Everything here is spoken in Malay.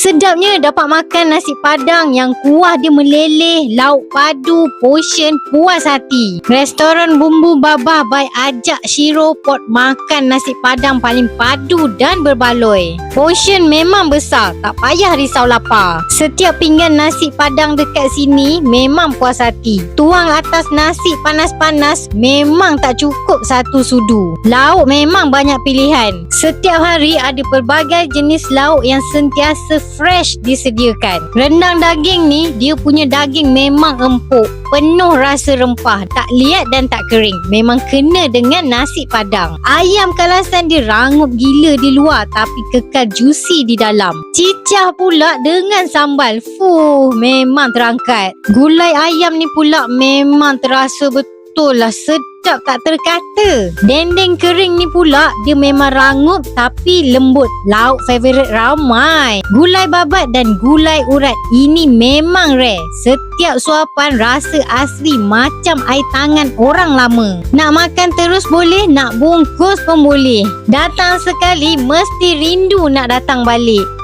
Sedapnya dapat makan nasi padang yang kuah dia meleleh, lauk padu, portion puas hati. Restoran Bumbu Babah by Ajak Shiro Pot makan nasi padang paling padu dan berbaloi. Portion memang besar, tak payah risau lapar. Setiap pinggan nasi padang dekat sini memang puas hati. Tuang atas nasi panas-panas memang tak cukup satu sudu. Lauk memang banyak pilihan. Setiap hari ada pelbagai jenis lauk yang sentiasa fresh disediakan. Rendang daging ni, dia punya daging memang empuk, penuh rasa rempah, tak liat dan tak kering. Memang kena dengan nasi padang. Ayam kalasan dia rangup gila di luar tapi kekal juicy di dalam. Cicah pula dengan sambal, memang terangkat. Gulai ayam ni pula memang terasa betul lah sedap tak terkata. Dendeng kering ni pula dia memang rangup tapi lembut. Lauk favourite ramai. Gulai babat dan gulai urat ini memang rare. Setiap suapan rasa asli macam air tangan orang lama. Nak makan terus boleh, nak bungkus pun boleh. Datang sekali mesti rindu nak datang balik.